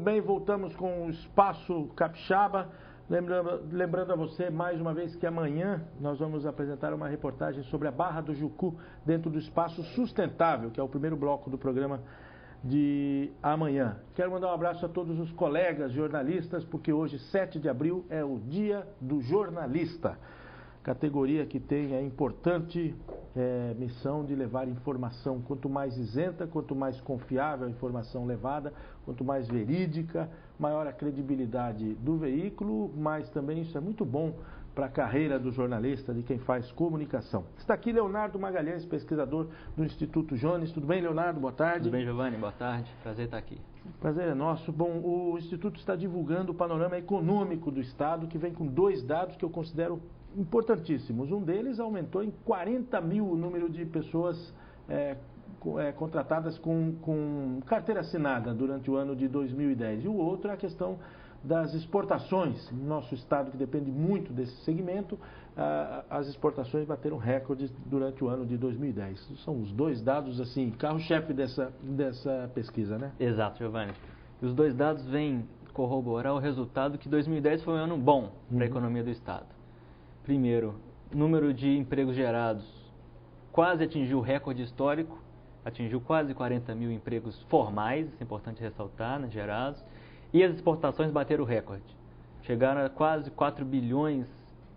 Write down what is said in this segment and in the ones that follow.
bem, voltamos com o Espaço Capixaba. Lembrando a você, mais uma vez, que amanhã nós vamos apresentar uma reportagem sobre a Barra do Jucu, dentro do Espaço Sustentável, que é o primeiro bloco do programa de amanhã. Quero mandar um abraço a todos os colegas jornalistas, porque hoje, 7 de abril, é o Dia do Jornalista. Categoria que tem a importante missão de levar informação. Quanto mais isenta, quanto mais confiável a informação levada, quanto mais verídica, maior a credibilidade do veículo, mas também isso é muito bom para a carreira do jornalista, de quem faz comunicação. Está aqui Leonardo Magalhães, pesquisador do Instituto Jones. Tudo bem, Leonardo? Boa tarde. Tudo bem, Giovanni? Boa tarde. Prazer estar aqui. Prazer é nosso. Bom, o Instituto está divulgando o panorama econômico do Estado, que vem com 2 dados que eu considero importantíssimos. Um deles aumentou em 40 mil o número de pessoas contratadas com carteira assinada durante o ano de 2010. E o outro é a questão das exportações. No nosso estado, que depende muito desse segmento, as exportações bateram recordes durante o ano de 2010. São os 2 dados, assim, carro-chefe dessa pesquisa, né? Exato, Giovanni. E os 2 dados vêm corroborar o resultado que 2010 foi um ano bom para a economia do estado. Primeiro, o número de empregos gerados quase atingiu o recorde histórico, atingiu quase 40 mil empregos formais, isso é importante ressaltar, né, gerados, e as exportações bateram o recorde. Chegaram a quase 4 bilhões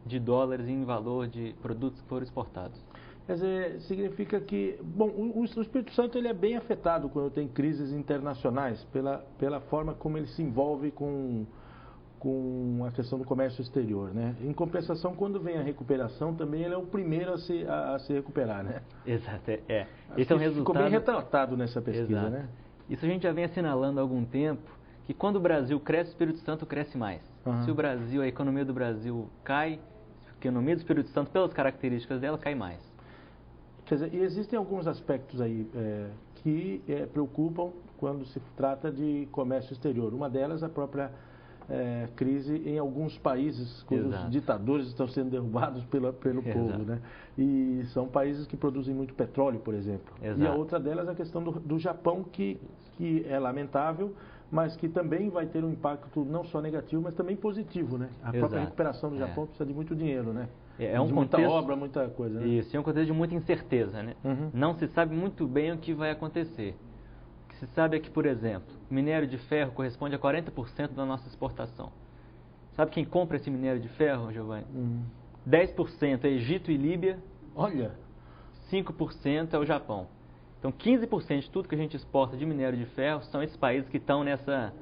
de dólares em valor de produtos que foram exportados. Quer dizer, significa que, bom, o Espírito Santo ele é bem afetado quando tem crises internacionais, pela forma como ele se envolve com a questão do comércio exterior, né? Em compensação, quando vem a recuperação, também ele é o primeiro a se recuperar, né? Exato, Esse é um resultado... Ficou bem retratado nessa pesquisa, Exato, né? Isso a gente já vem assinalando há algum tempo, que quando o Brasil cresce, o Espírito Santo cresce mais. Se a economia do Brasil cai, a economia do Espírito Santo, pelas características dela, cai mais. Quer dizer, e existem alguns aspectos aí que preocupam quando se trata de comércio exterior. Uma delas, a própria crise em alguns países, quando os ditadores estão sendo derrubados pelo povo, né? E são países que produzem muito petróleo, por exemplo. Exato. E a outra delas é a questão do Japão, que é lamentável, mas que também vai ter um impacto não só negativo, mas também positivo, né? A própria recuperação do Japão precisa de muito dinheiro, né? É um muita contexto, obra, muita coisa, né? Isso, é um contexto de muita incerteza, né? Não se sabe muito bem o que vai acontecer. O que se sabe é que, por exemplo, minério de ferro corresponde a 40% da nossa exportação. Sabe quem compra esse minério de ferro, Giovanni? 10% é Egito e Líbia. Olha! 5% é o Japão. Então, 15% de tudo que a gente exporta de minério de ferro são esses países que estão nessa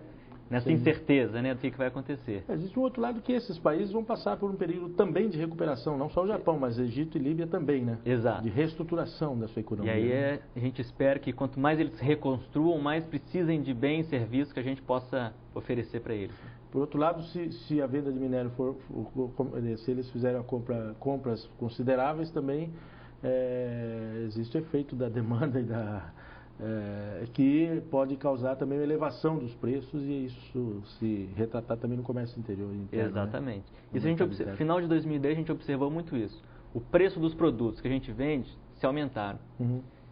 incerteza, né, do que vai acontecer. Existe um outro lado, que esses países vão passar por um período também de recuperação, não só o Japão, mas Egito e Líbia também, né? Exato. De reestruturação da sua economia. E aí a gente espera que quanto mais eles se reconstruam, mais precisem de bens e serviços que a gente possa oferecer para eles. Por outro lado, se a venda de minério se eles fizerem compras consideráveis também, existe o efeito da demanda e que pode causar também uma elevação dos preços, e isso se retratar também no comércio interior. Interno, exatamente. Né? Isso no final de 2010 a gente observou muito isso. O preço dos produtos que a gente vende se aumentaram.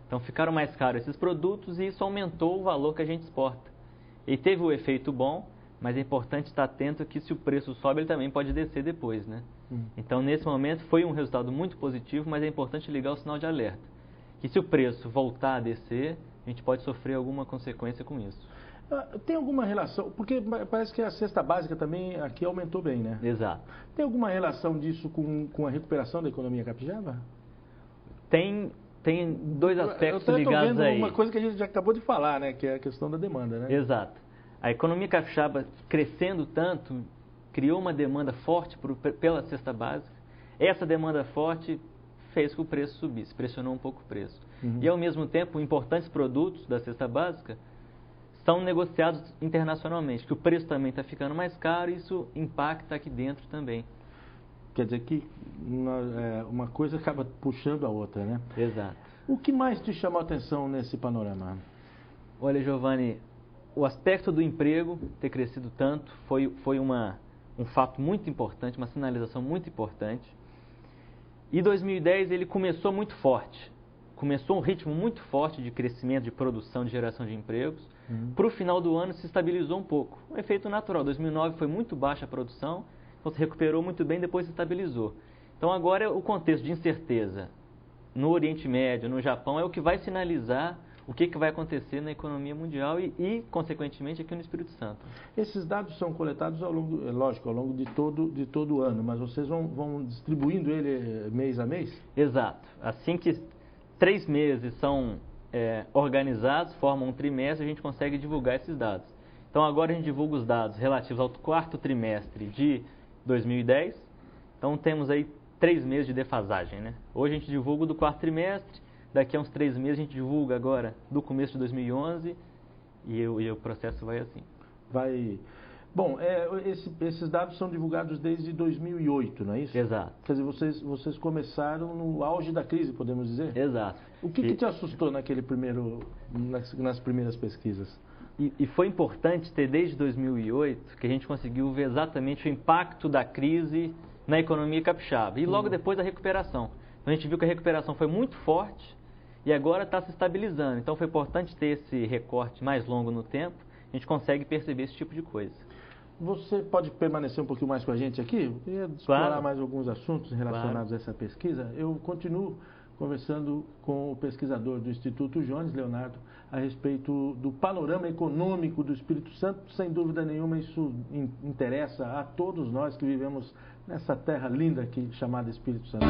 Então ficaram mais caros esses produtos e isso aumentou o valor que a gente exporta. E teve o efeito bom, mas é importante estar atento que se o preço sobe, ele também pode descer depois, né? Então, nesse momento, foi um resultado muito positivo, mas é importante ligar o sinal de alerta. Que se o preço voltar a descer, a gente pode sofrer alguma consequência com isso. Tem alguma relação, porque parece que a cesta básica também aqui aumentou bem, né? Exato. Tem alguma relação disso com a recuperação da economia capixaba? Tem 2 aspectos ligados aí. Uma coisa que a gente já acabou de falar, né? Que é a questão da demanda, né? Exato. A economia capixaba crescendo tanto, criou uma demanda forte pela cesta básica. Essa demanda forte fez que o preço subisse, pressionou um pouco o preço. E, ao mesmo tempo, importantes produtos da cesta básica são negociados internacionalmente, que o preço também está ficando mais caro e isso impacta aqui dentro também. Quer dizer que uma coisa acaba puxando a outra, né? Exato. O que mais te chamou a atenção nesse panorama? Olha, Giovanni, o aspecto do emprego ter crescido tanto foi um fato muito importante, uma sinalização muito importante. E 2010 ele começou muito forte, começou um ritmo muito forte de crescimento, de produção, de geração de empregos. Para o final do ano se estabilizou um pouco. Um efeito natural. 2009 foi muito baixa a produção, então se recuperou muito bem, depois se estabilizou. Então agora o contexto de incerteza no Oriente Médio, no Japão, é o que vai sinalizar o que vai acontecer na economia mundial e, consequentemente, aqui no Espírito Santo. Esses dados são coletados ao longo, lógico, ao longo de todo o ano, mas vocês vão distribuindo ele mês a mês? Exato. Assim que 3 meses são organizados, formam um trimestre, a gente consegue divulgar esses dados. Então agora a gente divulga os dados relativos ao 4º trimestre de 2010. Então temos aí 3 meses de defasagem, né? Hoje a gente divulga do 4º trimestre, daqui a uns 3 meses a gente divulga agora do começo de 2011 e o processo vai assim. Bom, esses dados são divulgados desde 2008, não é isso? Exato. Quer dizer, vocês começaram no auge da crise, podemos dizer? Exato. O que te assustou nas primeiras pesquisas? E foi importante ter desde 2008 que a gente conseguiu ver exatamente o impacto da crise na economia capixaba e logo depois a recuperação. Então a gente viu que a recuperação foi muito forte e agora está se estabilizando. Então foi importante ter esse recorte mais longo no tempo, a gente consegue perceber esse tipo de coisa. Você pode permanecer um pouquinho mais com a gente aqui? Eu queria explorar mais alguns assuntos relacionados a essa pesquisa. Eu continuo conversando com o pesquisador do Instituto Jones, Leonardo, a respeito do panorama econômico do Espírito Santo. Sem dúvida nenhuma, isso interessa a todos nós que vivemos nessa terra linda aqui chamada Espírito Santo.